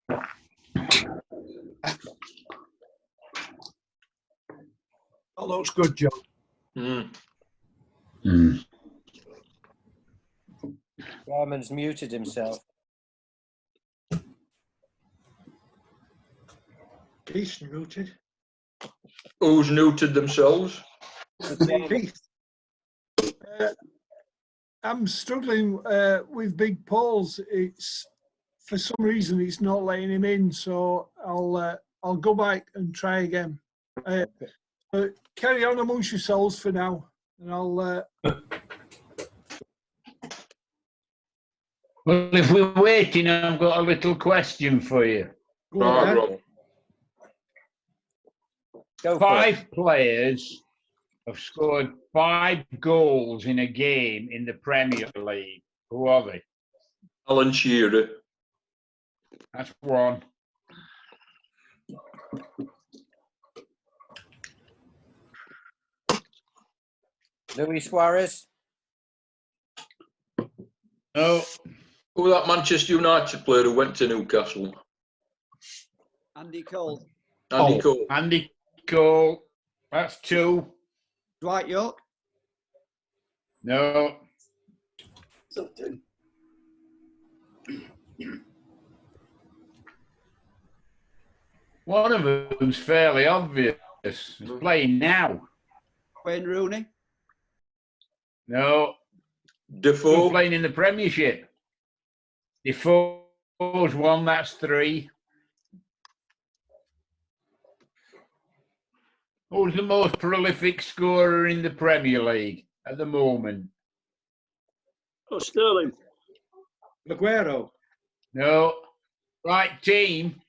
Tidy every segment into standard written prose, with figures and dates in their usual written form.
That looks good, John. Simon's muted himself. Keith's muted. Who's muted themselves? Keith. I'm struggling with Big Paul's. It's for some reason it's not letting him in, so I'll go back and try again. Carry on amongst yourselves for now, and I'll. Well, if we're waiting, I've got a little question for you. Right, Rob. Go for it. 5 players have scored 5 goals in a game in the Premier League. Who are they? Alan Shearer. That's one. Luis Suarez. No. Who was that Manchester United player who went to Newcastle? Andy Cole. Andy Cole. Andy Cole. That's 2. Dwight York. No. One of them's fairly obvious. He's playing now. Wayne Rooney. No. Defoe. Still playing in the Premiership. Defoe's 1, that's 3. Who's the most prolific scorer in the Premier League at the moment? Oh, Sterling. Aguero. No. Right team.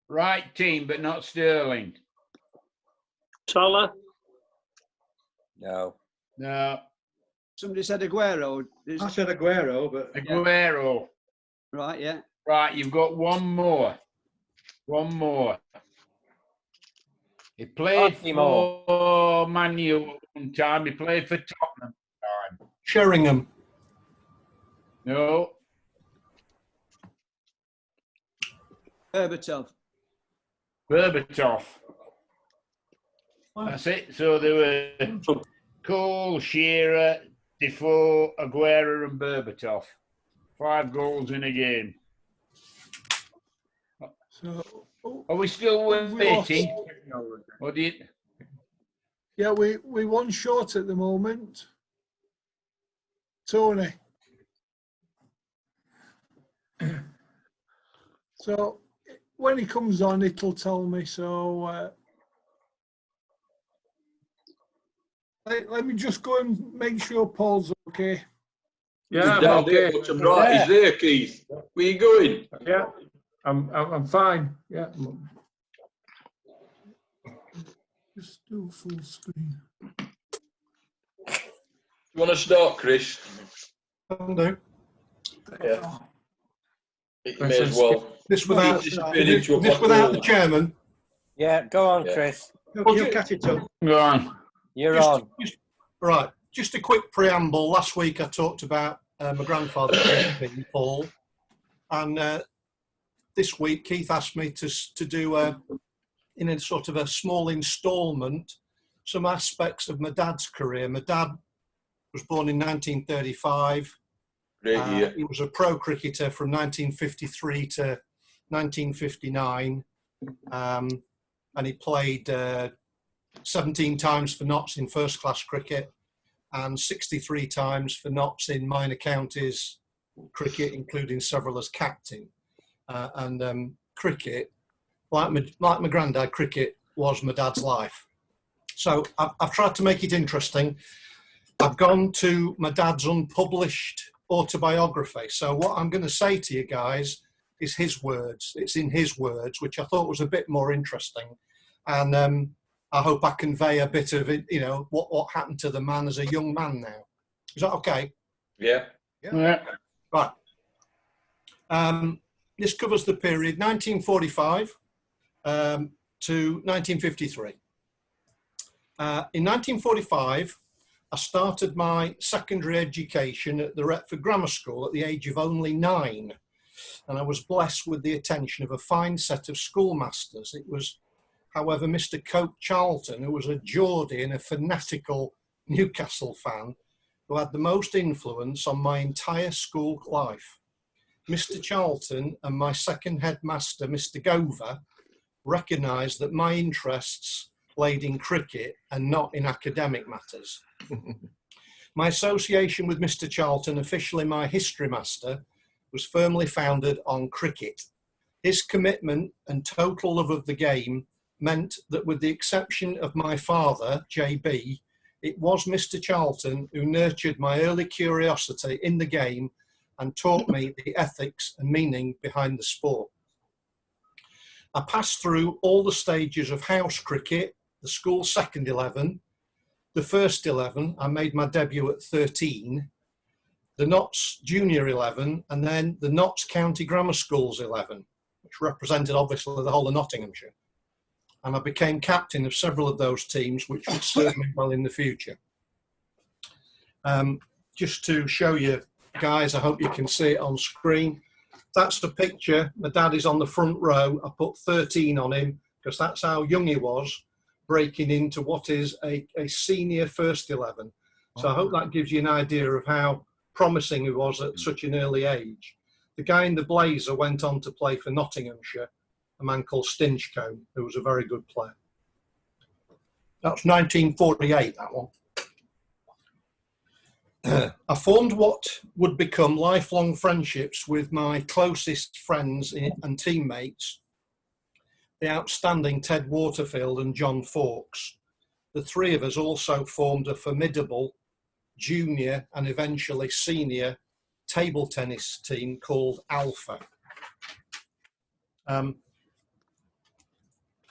Right team, but not Sterling. Salah. No. No. Somebody said Aguero. I said Aguero, but Aguero. Right, yeah. Right, you've got one more. One more. He played for Man U one time. He played for Tottenham one time. Sheringham. No. Berbatov. Berbatov. That's it. So there were Cole, Shearer, Defoe, Aguero and Berbatov. 5 goals in a game. So, Are we still waiting? Or do you... yeah, we one short at the moment. Tony. So when he comes on, it'll tell me. So let me just go and make sure Paul's okay. Yeah, He's down there, okay. bottom right. He's there, Keith. Where you going? Yeah, I'm fine. Yeah. Just do full screen. You want to start, Chris? Can do. Yeah. You may as well. This without the chairman. Yeah, go on, Yeah. Chris. you catch it up. Go on. You're on. Right. Just a quick preamble. Last week I talked about my grandfather, Paul, and this week Keith asked me to do in a sort of a small instalment some aspects of my dad's career. My dad was born in 1935. Great year. He was a pro cricketer from 1953 to 1959, and he played 17 times for Notts in first class cricket and 63 times for Notts in minor counties cricket, including several as captain. Cricket, like my granddad, cricket was my dad's life. So I've tried to make it interesting. I've gone to my dad's unpublished autobiography. So what I'm going to say to you guys is his words. It's in his words, which I thought was a bit more interesting. And I hope I convey a bit of it, what happened to the man as a young man now. Is that okay? Yeah. Yeah. Right. This covers the period 1945 to 1953. In 1945, I started my secondary education at the Retford Grammar School at the age of only 9. and I was blessed with the attention of a fine set of schoolmasters. It was, however, Mr. Cope Charlton, who was a Geordie and a fanatical Newcastle fan, who had the most influence on my entire school life. Mr. Charlton and my second headmaster, Mr. Gover, recognised that my interests laid in cricket and not in academic matters. My association with Mr. Charlton, officially my history master, was firmly founded on cricket. His commitment and total love of the game meant that, with the exception of my father, JB, it was Mr. Charlton who nurtured my early curiosity in the game and taught me the ethics and meaning behind the sport. I passed through all the stages of house cricket, the school second 11, the first 11. I made my debut at 13, the Notts Junior 11, and then the Notts County Grammar Schools 11, which represented obviously the whole of Nottinghamshire. And I became captain of several of those teams, which would serve me well in the future. Just to show you guys, I hope you can see it on screen. That's the picture. My dad is on the front row. I put 13 on him because that's how young he was, breaking into what is a senior first 11. So I hope that gives you an idea of how promising he was at such an early age. The guy in the blazer went on to play for Nottinghamshire, a man called Stinchcombe, who was a very good player. That's 1948, that one. I formed what would become lifelong friendships with my closest friends and teammates, the outstanding Ted Waterfield and John Fawkes. The three of us also formed a formidable junior and eventually senior table tennis team called Alpha.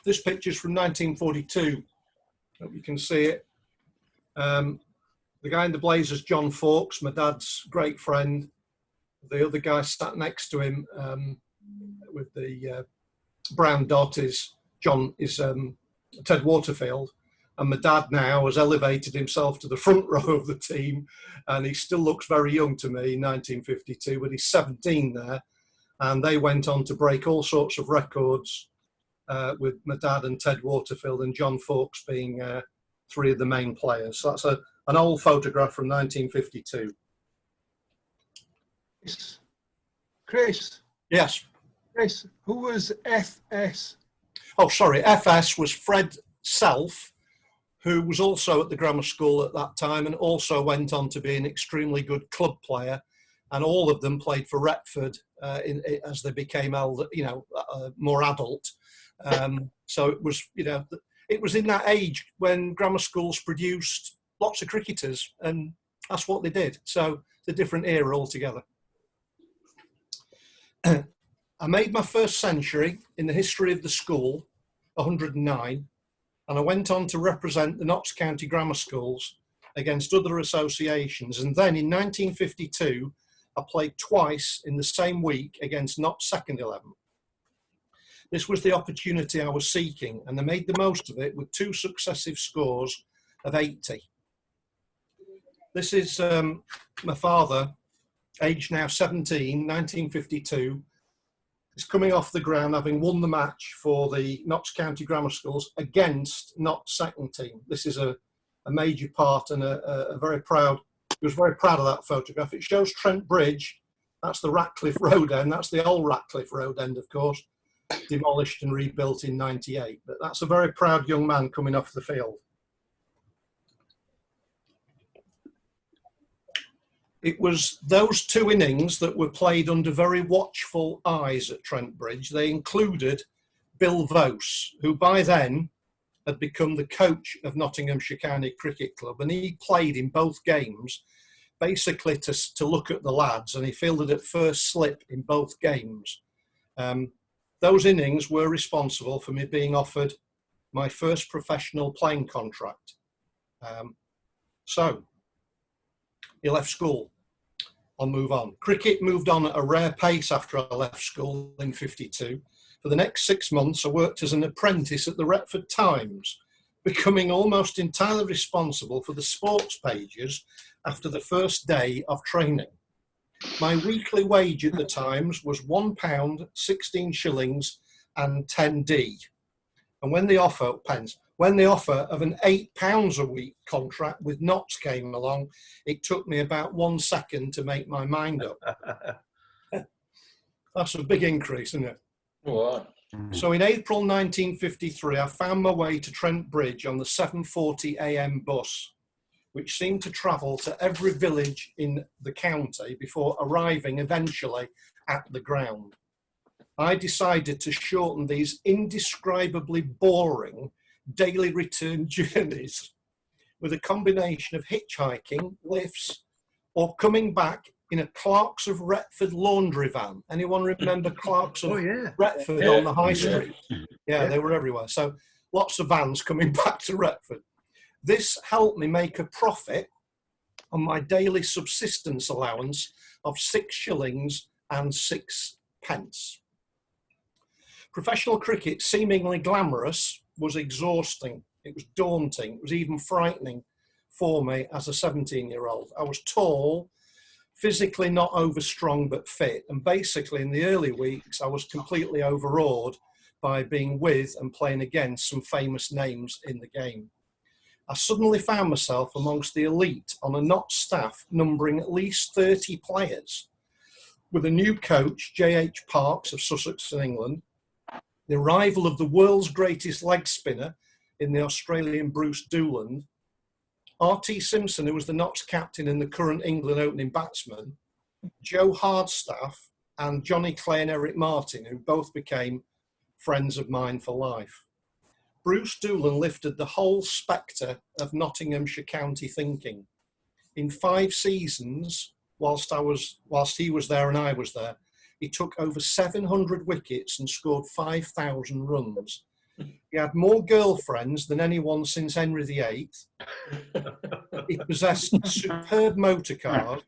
This picture's from 1942. Hope you can see it. The guy in the blazer's John Fawkes, my dad's great friend. The other guy sat next to him with the brown dot is Ted Waterfield. And my dad now has elevated himself to the front row of the team, and he still looks very young to me in 1952, but he's 17 there. And they went on to break all sorts of records with my dad and Ted Waterfield and John Fawkes being three of the main players. So that's an old photograph from 1952. Chris, Yes. Chris, who was FS? Oh, sorry. FS was Fred Self, who was also at the grammar school at that time and also went on to be an extremely good club player. And all of them played for Retford as they became elder, more adult. So it was, it was in that age when grammar schools produced lots of cricketers, and that's what they did. So it's a different era altogether. I made my first century in the history of the school, 109, and I went on to represent the Notts County Grammar Schools against other associations. And then in 1952, I played twice in the same week against Notts second 11. This was the opportunity I was seeking, and I made the most of it with two successive scores of 80. This is my father, aged now 17, 1952. He's coming off the ground having won the match for the Notts County Grammar Schools against Notts second team. This is a major part and a very proud, he was very proud of that photograph. It shows Trent Bridge. That's the Ratcliffe Road end. That's the old Ratcliffe Road end, of course, demolished and rebuilt in 98. But that's a very proud young man coming off the field. It was those two innings that were played under very watchful eyes at Trent Bridge. They included Bill Vose, who by then had become the coach of Nottinghamshire County Cricket Club, and he played in both games basically to look at the lads, and he fielded at first slip in both games. Those innings were responsible for me being offered my first professional playing contract. So he left school. I'll move on. Cricket moved on at a rare pace after I left school in 52. For the next 6 months, I worked as an apprentice at the Retford Times, becoming almost entirely responsible for the sports pages after the first day of training. My weekly wage at the Times was £1, 16 shillings and 10d. And when the offer, pence, when the offer of an £8 a week contract with Notts came along, it took me about 1 second to make my mind up. That's a big increase, isn't it? All So in April 1953, I found my way to Trent Bridge on the 7:40 a.m. bus, which seemed to travel to every village in the county before arriving eventually at the ground. I decided to shorten these indescribably boring daily return journeys with a combination of hitchhiking, lifts, or coming back in a Clarks of Retford laundry van. Anyone remember Clarks of Oh, yeah. Retford Yeah. on the High Yeah. Street? Yeah, they were everywhere. So lots of vans coming back to Retford. This helped me make a profit on my daily subsistence allowance of 6 shillings and 6 pence. Professional cricket, seemingly glamorous, was exhausting. It was daunting. It was even frightening for me as a 17-year-old. I was tall, physically not over-strong but fit, and basically in the early weeks I was completely overawed by being with and playing against some famous names in the game. I suddenly found myself amongst the elite on a Notts staff numbering at least 30 players, with a new coach, J.H. Parks of Sussex in England, the arrival of the world's greatest leg spinner in the Australian Bruce Doolan, R.T. Simpson, who was the Notts captain and the current England opening batsman, Joe Hardstaff, and Johnny Clay and Eric Martin, who both became friends of mine for life. Bruce Doolan lifted the whole spectre of Nottinghamshire county thinking. In 5 seasons, whilst he was there and I was there, he took over 700 wickets and scored 5,000 runs. He had more girlfriends than anyone since Henry VIII. He possessed superb motor cars.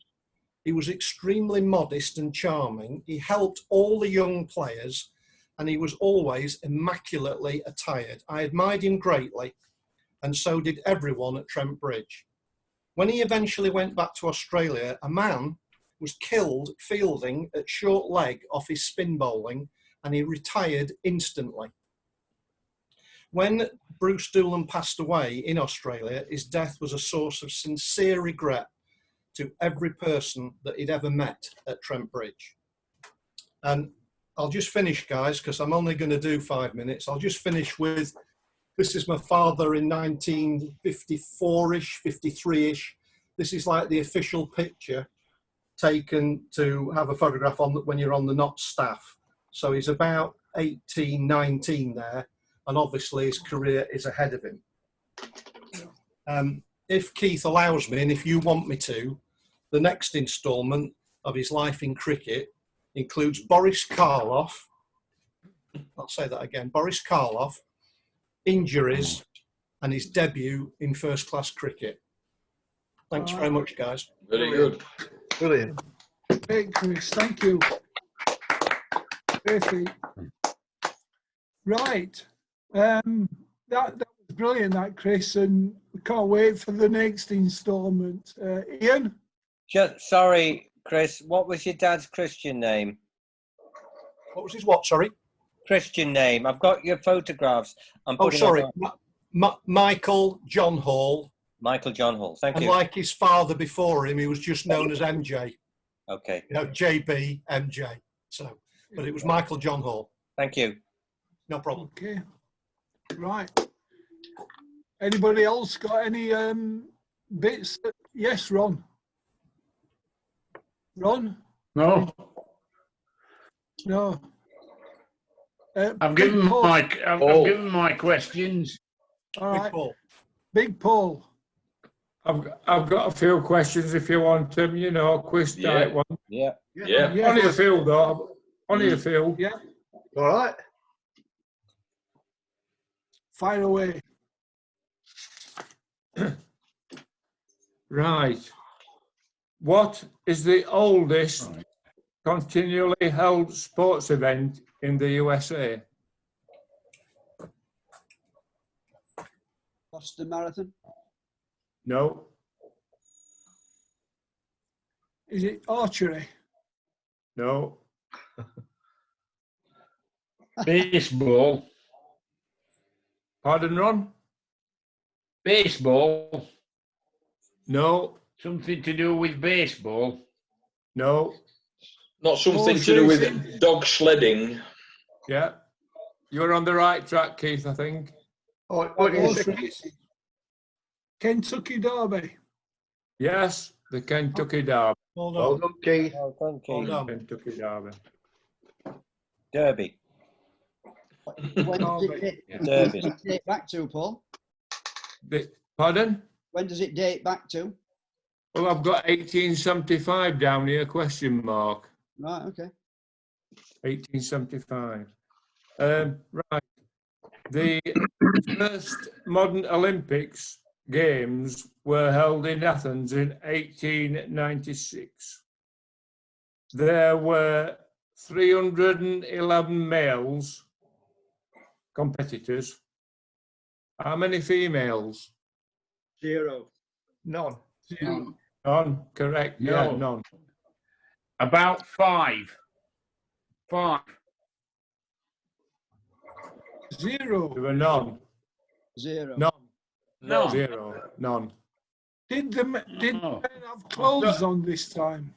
He was extremely modest and charming. He helped all the young players, and he was always immaculately attired. I admired him greatly, and so did everyone at Trent Bridge. When he eventually went back to Australia, a man was killed fielding at short leg off his spin bowling, and he retired instantly. When Bruce Doolan passed away in Australia, his death was a source of sincere regret to every person that he'd ever met at Trent Bridge. And I'll just finish, guys, because I'm only going to do 5 minutes. I'll just finish with, this is my father in 1954-ish, 53-ish. This is like the official picture taken to have a photograph on when you're on the Notts staff. So he's about 18, 19 there, and obviously his career is ahead of him. If Keith allows me, and if you want me to, the next instalment of his life in cricket includes Boris Karloff. I'll say that again. Boris Karloff, injuries, and his debut in first-class cricket. Thanks very much, guys. Very good. Brilliant. Great, Chris. Thank you. Perfect. Right. That was brilliant, that, Chris, and we can't wait for the next instalment. Ian? Sorry, Chris, what was your dad's Christian name? What was his what, sorry? Christian name. I've got your photographs. I'm Oh, putting sorry. them Michael John Hall. Michael John Hall. Thank And you. like his father before him, he was just known as MJ. Okay. You know, JB, MJ. So, but it was Michael John Hall. Thank you. No problem. Okay. Right. Anybody else got any bits? Yes, Ron. Ron? No, No. I've given Paul. I've Paul. given my questions. All Big right. Paul. Big Paul. I've got a few questions if you want them, you know, quiz Yeah. type one. Yeah. Yeah. Yeah. Only a few though. Only a few. Yeah. All right. Fire away. Right. What is the oldest continually held sports event in the USA? Boston Marathon. No. Is it archery? No. Baseball. Pardon, Ron? Baseball. No. Something to do with baseball. No. Not something Horse to do racing. with dog sledding. Yeah. You're on the right track, Keith, I think. What did you Horse say? racing. Kentucky Derby. Yes, the Kentucky Derby. Well Well done. done, Keith. Well done, Well Keith. done. Kentucky Derby. Derby. When does Derby. Derby. it date back to, Paul? Pardon? When does it date back to? Well, I've got 1875 down here, question mark. Right, okay. 1875. Right. The first modern Olympics Games were held in Athens in 1896. There were 311 males competitors. How many females? 0. None. None, correct. Yeah, No. none. About 5. 5. 0. There were none. 0. None. No. Zero. None. Did the men No. have clothes on this time?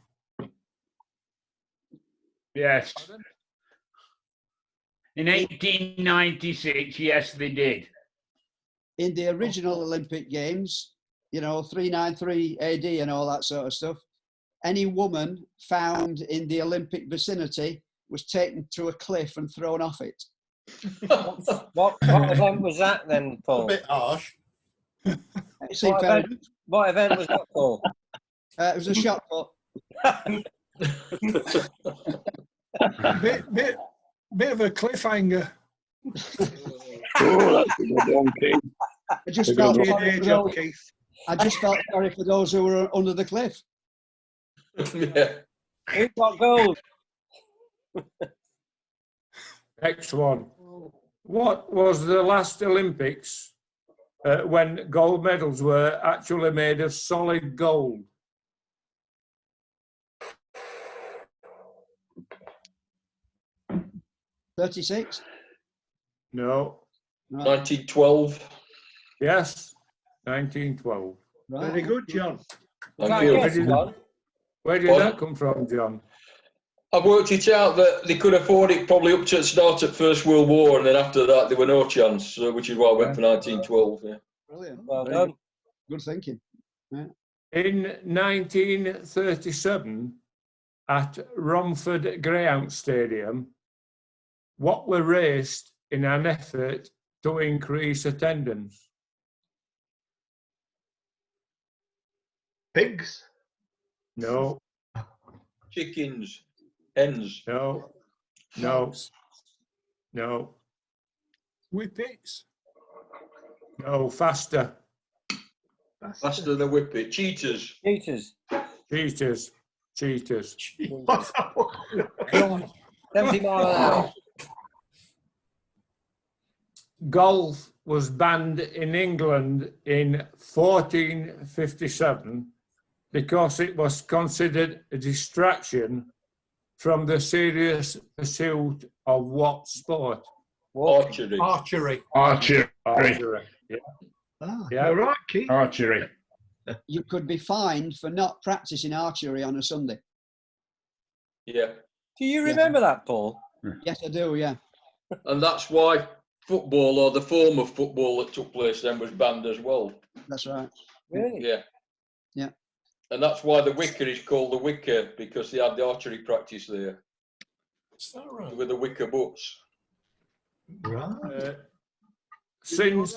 Yes. In 1896, yes, they did. In the original Olympic Games, 393 AD and all that sort of stuff, any woman found in the Olympic vicinity was taken to a cliff and thrown off it. What event was that then, A Paul? bit harsh. It seemed What fair event? enough. What event was that, Paul? It was a shot put. Bit of a cliffhanger. I just Good felt sorry for job, those, Keith. I just felt sorry for those who were under the cliff. Yeah. Who got gold? Next one. What was the last Olympics when gold medals were actually made of solid gold? '36. No. Right. 1912. Yes. 1912. Right. Very good, John. Can Thank I you. guess, John? Where did that come from, John? I've worked it out that they could afford it probably up to the start of First World War, and then after that there were no chance, which is why I went for 1912. Yeah. Brilliant. Well Very done. Good thinking. In 1937, at Romford Greyhound Stadium, what were raced in an effort to increase attendance? Pigs. No, Chickens, hens. no, no, no, Whippets. no, faster. Faster than whippet. Cheaters. Cheaters. Cheaters, cheaters. God. 70 mile an hour. Golf was banned in England in 1457 because it was considered a distraction from the serious pursuit of what sport? Walking. Archery. Archery. Archery. Yeah. Ah, Yeah. All right, Keith. Archery. You could be fined for not practicing archery on a Sunday. Yeah. Do you remember that, Paul? Yes, I do, yeah. And that's why football, or the form of football that took place then, was banned as well. That's right. Really? Yeah. Yeah. And that's why the wicker is called the wicker, because they had the archery practice there Is that right? with the wicker butts. Right. Since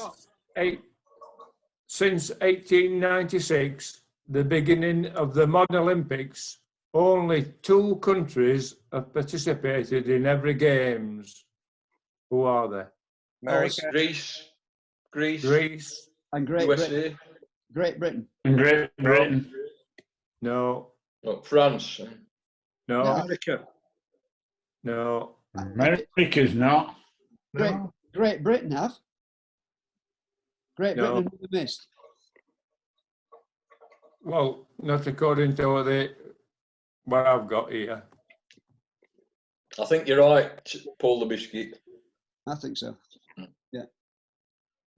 1896, the beginning of the modern Olympics, only 2 countries have participated in every games. Who are they? America. Greece. Greece? And Great Britain. USA. Great Britain. In Great Britain. No, No, France. no, America. no. America's not. No. Great Britain have. Great No. Britain have missed. Well, not according to what I've got here. I think you're right, Paul the Biscuit. I think so.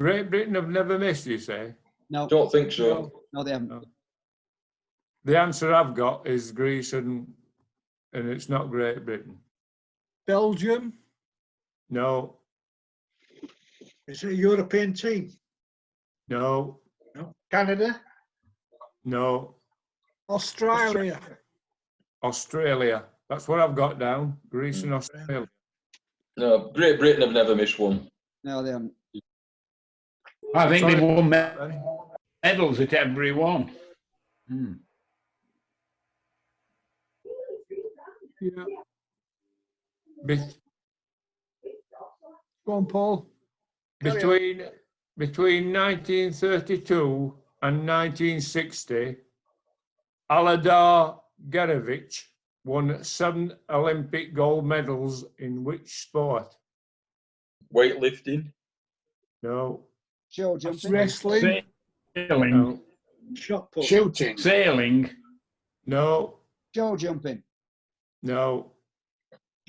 Great Britain have never missed, you say? No, Don't think so. no, they haven't. No. The answer I've got is Greece, and it's not Great Britain. Belgium. No, Is it a European team? no, No. Canada? no. Australia. Australia. That's what I've got down. Greece and Australia. No, Great Britain have never missed one. No, they haven't. I think Sorry. they won medals at every one. Hmm. Yeah. Be- Go on, Paul. between 1932 and 1960, Aladar Gerevich won 7 Olympic gold medals in which sport? Weightlifting. No, Show jumping. Wrestling. Sailing. no, Shot put. Shooting. Sailing. no, Show jumping. no.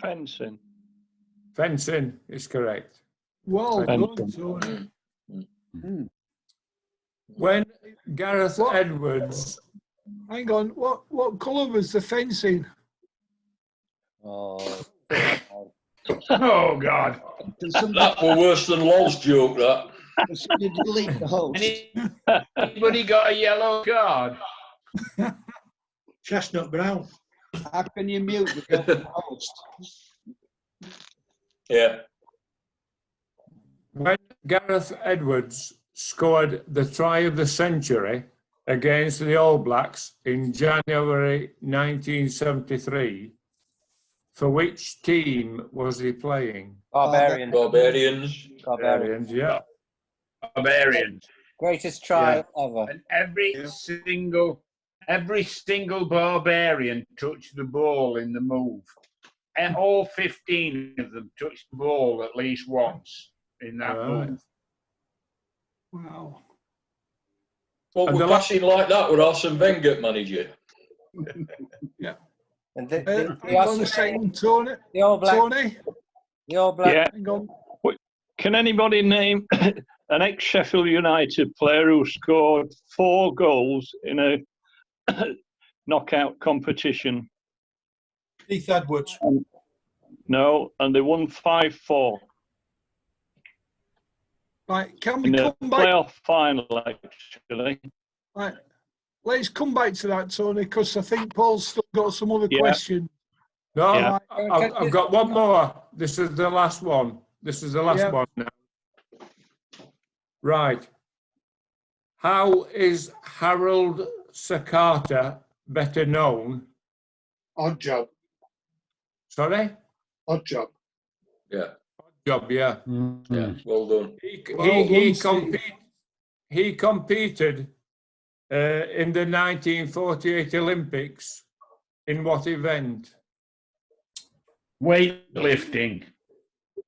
Fencing. Fencing is correct. Well Fencing. done, Tony. Hmm. When Gareth What? Edwards, Hang on. What colour was the fencing? Oh, Oh, God. Can somebody, That were worse than Lol's joke, that. can somebody delete the host? Anybody got a yellow card? Chestnut brown. How can you mute the host? Yeah. when Gareth Edwards scored the try of the century against the All Blacks in January 1973, For which team was he playing? Barbarians. Barbarians. Barbarians, yeah. Barbarians. Greatest try Yeah. ever. And every single barbarian touched the ball in the move. And all 15 of them touched the ball at least once in that Right. move. Wow. Well, And we're the la- passing like that with Arsene Wenger manager. And Hang on a second, Tony. the All Black. Tony, The All Black. Yeah. hang on. Can anybody name an ex-Sheffield United player who scored 4 goals in a knockout competition? Keith Edwards. No, and they won 5-4 Right, can we in the come back? playoff final, actually. Right, let's come back to that, Tony, because I think Paul's still got some other Yeah. questions. No, Yeah. I've got one more. This is the last one. This is the last Yeah. one now. Right. How is Harold Sakata better known? Odd job. Sorry? Odd job. Yeah, Job, yeah. yeah, well done. He competed in the 1948 Olympics. In what event? Weightlifting.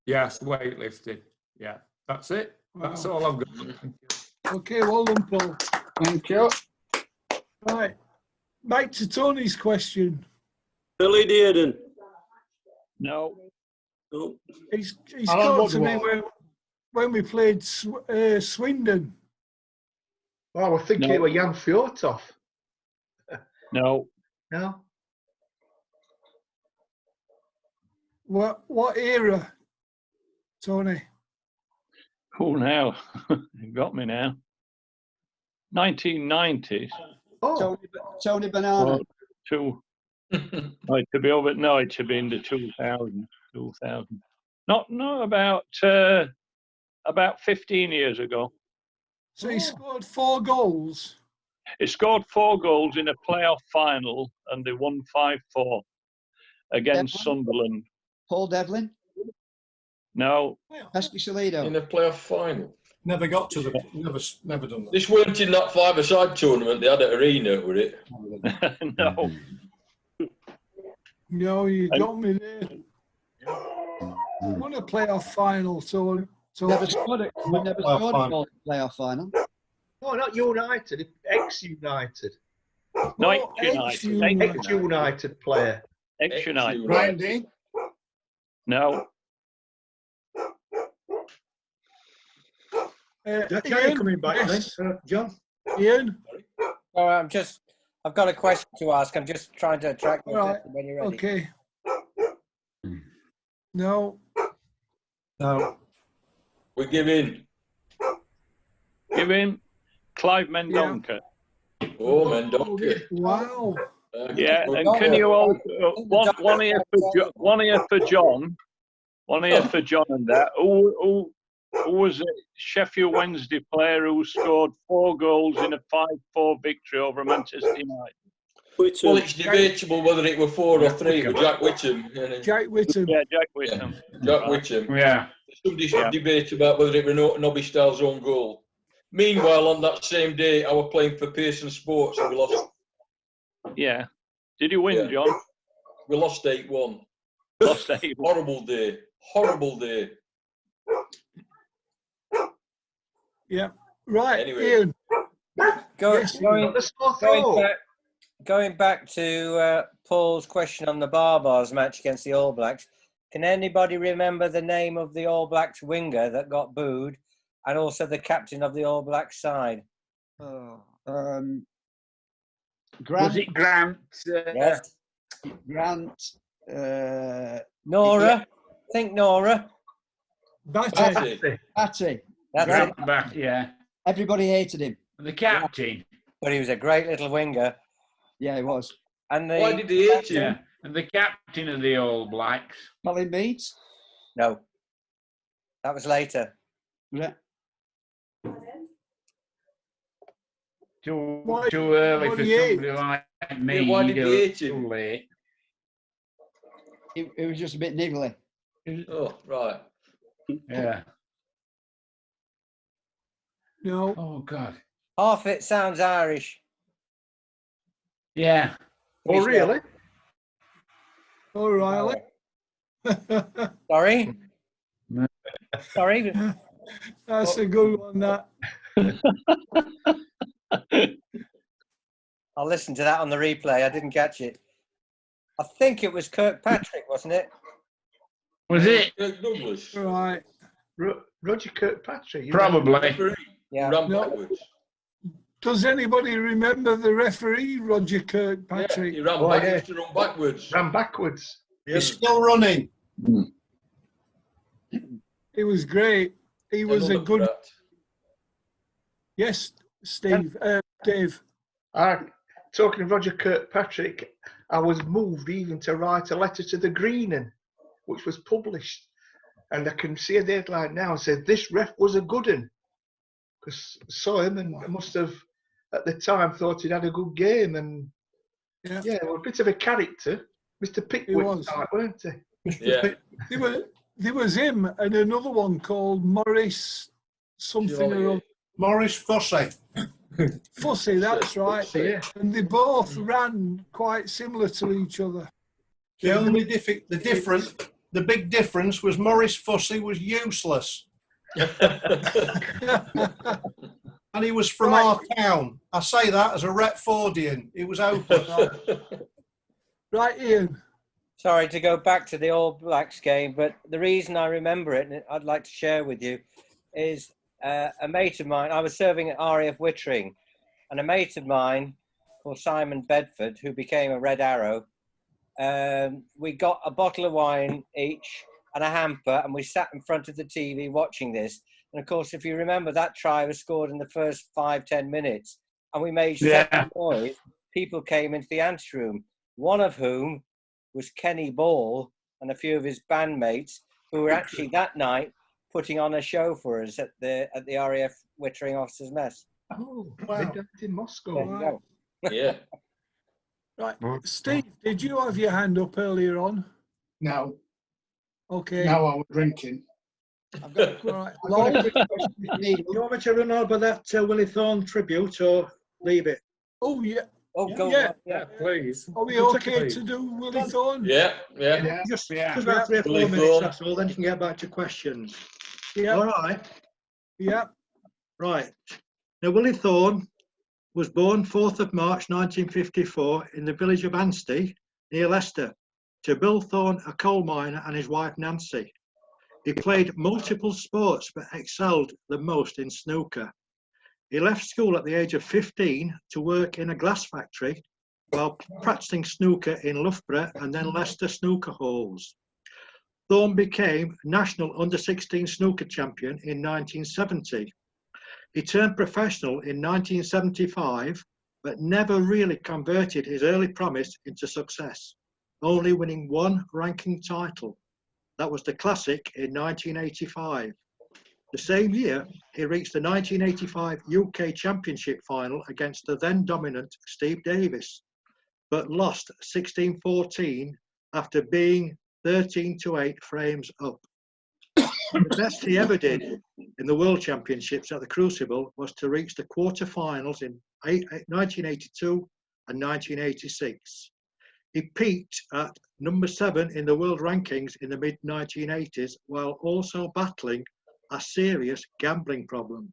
Yes, weightlifting. Yeah, that's it. That's all I've got. Okay, well done, Paul. Thank you. Right, back to Tony's question. Billy Dearden. No. No. He's Alan got to me Woodward. when we played Swindon. Oh, I was thinking No. it was Jan Fjortov. No. No? What era, Tony? Oh, now. You got me now. 1990s. Oh, Tony Banana. Well, no, it could be over. No, it should be in the 2000. Not about 15 years ago. So he scored 4 goals. He scored 4 goals in a playoff final, and they won 5-4 against Devlin? Sunderland. Paul Devlin. No, Pesky Salido. In the playoff final. Never got to the. Never done that. This weren't in that 5-a-side tournament. They had at Arena, were it? no. No, you got me there. Won a playoff final, so Never scored it. We never Playoff scored a final. goal in the playoff final. no, not United. Ex-United. Not Oh, United. ex-United. Ex-United player. Ex-United. Ex-United. Brian Dean. No. Ian? coming back Yes. then, John. Ian? Oh, I've got a question to ask. I'm just trying to attract your Right. attention when you're ready. Okay. No. No. We give in. Give in. Clive Mendonca. Oh, Mendonca. Wow. Yeah, and can you all one here for John, one here for John and that. Who was it? Sheffield Wednesday player who scored 4 goals in a 5-4 victory over Manchester United. Well, it's debatable whether it were 4 or 3, but Jack Whittam. Jack Whittam. Yeah, Jack Whittam. Jack Whittam. Yeah. There's some debate about whether it were Nobby Styles' own goal. Meanwhile, on that same day, I was playing for Pearson Sports and we lost. Yeah. Did you win, Yeah. John? We lost 8-1. Lost 8-1. Horrible day. Horrible day. Yeah. Right, Anyway. Ian. Going back to Paul's question on the Barbars match against the All Blacks, can anybody remember the name of the All Blacks winger that got booed and also the captain of the All Blacks side? Grant. Was it Grant? Yes. Grant. Nora. Think Nora. Batty. Batty. That's Grant it. back, yeah. Everybody hated him. The captain. But he was a great little winger. Yeah, he was. And Why did he hate him? Yeah. And the captain of the All Blacks. Colin Meads. No. That was later. Yeah. Too Why- early why for did he somebody like me. Yeah, why did he hate him? Too late. It was just a bit niggly. Oh, right. Yeah. No. Oh, God. Half it sounds Irish. Yeah. Oh, really? O'Reilly. Sorry? Sorry? That's a good one, that. I'll listen to that on the replay. I didn't catch it. I think it was Kirkpatrick, wasn't it? Was it? Kirk Douglas. Right. Roger Kirkpatrick. Probably. Yeah. Ran No. backwards. Does anybody remember the referee, Roger Yeah, Kirkpatrick? he ran back, he used to run backwards. Ran backwards. He's still running. He was great. He was a Another good. brat. Yes, Steve. Dave. Talking of Roger Kirkpatrick, I was moved even to write a letter to the Greenan, which was published. And I can see a headline now and said, this ref was a good one. Because I saw him and I must have, at the time, thought he'd had a good game. And Yeah. well, a bit of a character. Mr. Pickwick was. type, weren't he? Yeah. There was him and another one called Morris something or other. Morris Fussy. Fussy, that's right. Yeah. And they both ran quite similar to each other. The only the big difference was Morris Fussy was useless. And he was from our town. I say that as a Retfordian. He was open. Right, Ian. Sorry to go back to the All Blacks game, but the reason I remember it, and I'd like to share with you, is a mate of mine. I was serving at RAF Wittering, and a mate of mine called Simon Bedford, who became a Red Arrow, we got a bottle of wine each and a hamper, and we sat in front of the TV watching this. And of course, if you remember, that try was scored in the first 5-10 minutes, and we made such a noise. People came into the anteroom, one of whom was Kenny Ball and a few of his bandmates, who were actually that night putting on a show for us at the RAF Wittering Officers Mess. Oh, Wow. midnight in Moscow. There you go. Yeah. Right, Steve, did you have your hand up earlier on? No, Okay. no, I was drinking. I've got, Right. I've got a Lol. quick question if you need. Do you want me to run over that Willie Thorne tribute or leave it? Oh, yeah. Oh, go Yeah. on. Yeah, please. Are we We'll take okay a to do Willie Thorne? Yeah. Just Yeah. about 3 or 4 Willie minutes, Thorne. that's all. Then you can get back to questions. All Yeah. right. Yeah. Right. Now, Willie Thorne was born 4th of March 1954 in the village of Anstey, near Leicester, to Bill Thorne, a coal miner, and his wife Nancy. He played multiple sports but excelled the most in snooker. He left school at the age of 15 to work in a glass factory while practicing snooker in Loughborough and then Leicester snooker halls. Thorne became national under-16 snooker champion in 1970. He turned professional in 1975, but never really converted his early promise into success, only winning one ranking title. That was the Classic in 1985. The same year, he reached the 1985 UK Championship final against the then dominant Steve Davis, but lost 16-14 after being 13-8 frames up. The best he ever did in the World Championships at the Crucible was to reach the quarterfinals in 1982 and 1986. He peaked at number 7 in the world rankings in the mid-1980s while also battling a serious gambling problem.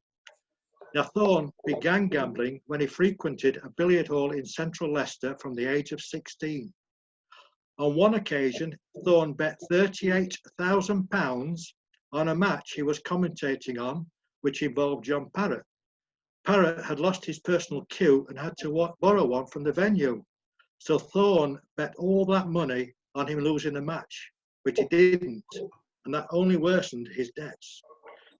Now, Thorne began gambling when he frequented a billiard hall in central Leicester from the age of 16. On one occasion, Thorne bet £38,000 on a match he was commentating on, which involved John Parrott. Parrott had lost his personal cue and had to borrow one from the venue. So Thorne bet all that money on him losing the match, which he didn't, and that only worsened his debts.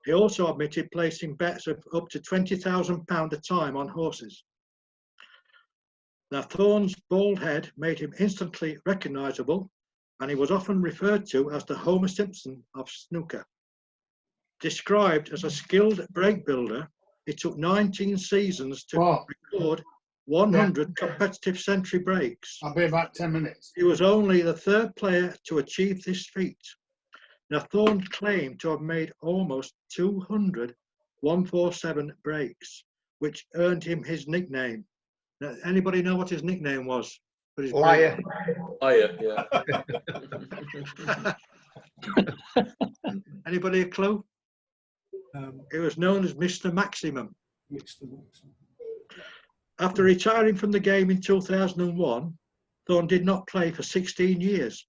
He also admitted placing bets of up to £20,000 a time on horses. Now, Thorne's bald head made him instantly recognisable, and he was often referred to as the Homer Simpson of snooker. Described as a skilled break builder, it took 19 seasons to record 100 competitive century breaks. I'll be about 10 minutes. He was only the third player to achieve this feat. Now, Thorne claimed to have made almost 200 147 breaks, which earned him his nickname. Now, anybody know what his nickname was? For his Liar. Liar, yeah. Anybody a clue? It was known as Mr. Maximum. After retiring from the game in 2001, Thorne did not play for 16 years,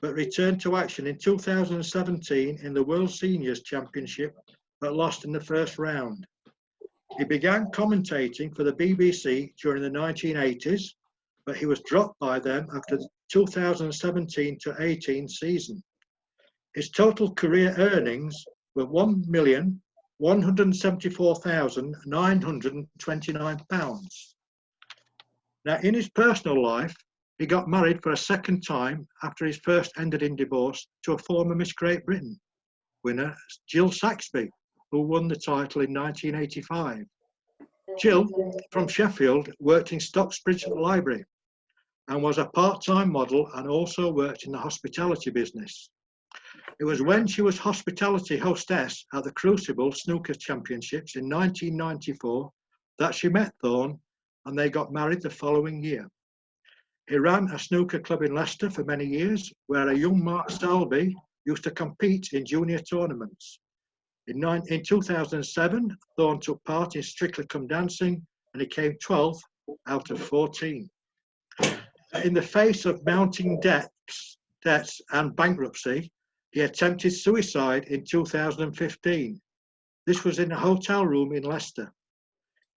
but returned to action in 2017 in the World Seniors Championship, but lost in the first round. He began commentating for the BBC during the 1980s, but he was dropped by them after the 2017-18 season. His total career earnings were £1,174,929. Now, in his personal life, he got married for a second time after his first ended in divorce to a former Miss Great Britain winner, Jill Saxby, who won the title in 1985. Jill, from Sheffield, worked in Stocksbridge Library and was a part-time model and also worked in the hospitality business. It was when she was hospitality hostess at the Crucible Snooker Championships in 1994 that she met Thorne, and they got married the following year. He ran a snooker club in Leicester for many years, where a young Mark Selby used to compete in junior tournaments. In 2007, Thorne took part in Strictly Come Dancing, and he came 12th out of 14. In the face of mounting debts and bankruptcy, he attempted suicide in 2015. This was in a hotel room in Leicester.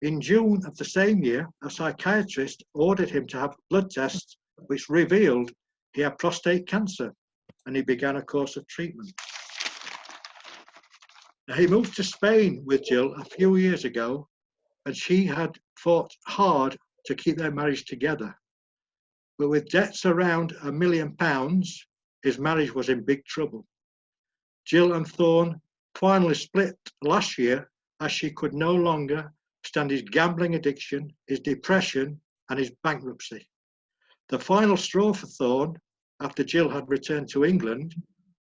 In June of the same year, a psychiatrist ordered him to have blood tests which revealed he had prostate cancer, and he began a course of treatment. Now, he moved to Spain with Jill a few years ago, and she had fought hard to keep their marriage together. But with debts around £1 million, his marriage was in big trouble. Jill and Thorne finally split last year as she could no longer stand his gambling addiction, his depression, and his bankruptcy. The final straw for Thorne, after Jill had returned to England,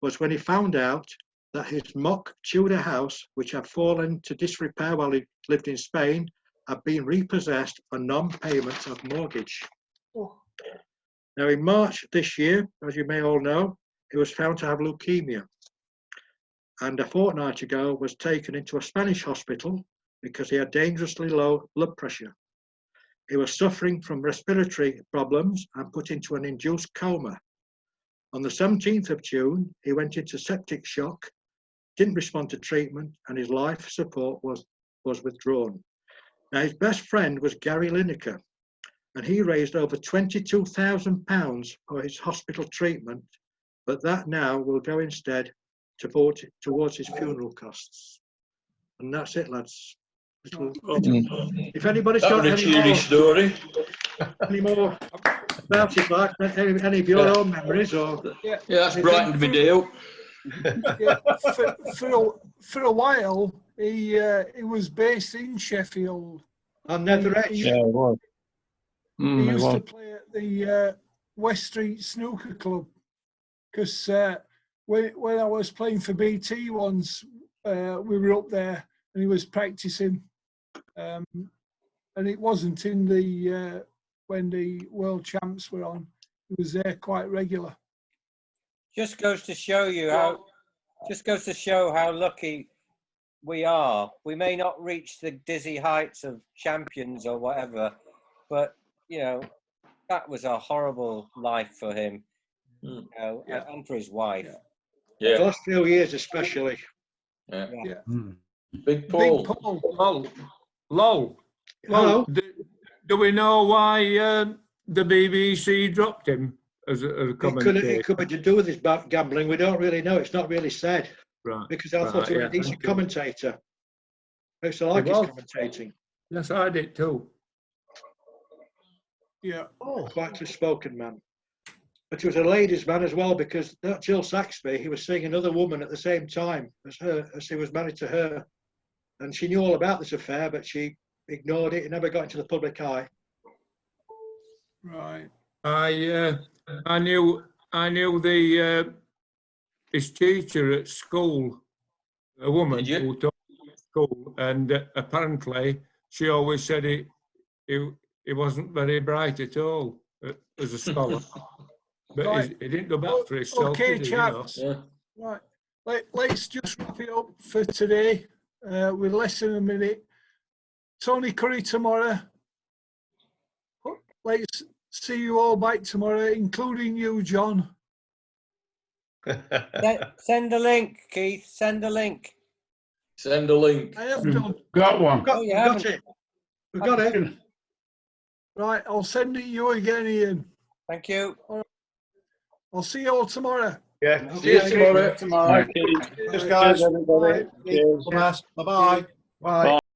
was when he found out that his mock Tudor house, which had fallen to disrepair while he lived in Spain, had been repossessed for non-payment of mortgage. Now, in March this year, as you may all know, he was found to have leukemia, and a fortnight ago was taken into a Spanish hospital because he had dangerously low blood pressure. He was suffering from respiratory problems and put into an induced coma. On the 17th of June, he went into septic shock, didn't respond to treatment, and his life support was withdrawn. Now, his best friend was Gary Lineker, and he raised over £22,000 for his hospital treatment, but that now will go instead towards his funeral costs. And that's it, lads. If anybody's got any more about his life, any of your own memories, or Yeah, that's brightened me day up. Yeah, for a while, he was based in Sheffield. on Nether Edge. Yeah, it was. He used to play at the West Street Snooker Club, because when I was playing for BT once, we were up there and he was practicing, and it wasn't in the when the World Champs were on. He was there quite regular. Just goes to show you how. Just goes to show how lucky we are. We may not reach the dizzy heights of champions or whatever, but you know, that was a horrible life for him, you know, and for his wife. The last few years especially. Yeah. Big Paul. Lol. Hello. Do we know why the BBC dropped him as a commentator? It could be to do with his gambling. We don't really know. It's not really said. Right. Because I thought he was a decent commentator. I used to like his commentating. Yes, I did too. Yeah. Quite a spoken man. But he was a ladies' man as well, because that Jill Saxby, he was seeing another woman at the same time as her, as he was married to her. And she knew all about this affair, but she ignored it. It never got into the public eye. Right. I knew the his teacher at school, a woman who taught at school, and apparently she always said he wasn't very bright at all as a scholar. But Right. he didn't go back for himself. Okay, did he, chaps. you know? Right. Let's just wrap it up for today. With less than a minute. Tony Curry tomorrow. Let's see you all back tomorrow, including you, John. Send a link, Keith. Send a link. Send a link. I have done. Got one. Oh, you Got haven't. it. We got it. Right, I'll send it you again, Ian. Thank you. I'll see you all tomorrow. Yeah. See you tomorrow. Cheers, guys. Cheers, everybody. Bye. Cheers. Bye-bye. Bye.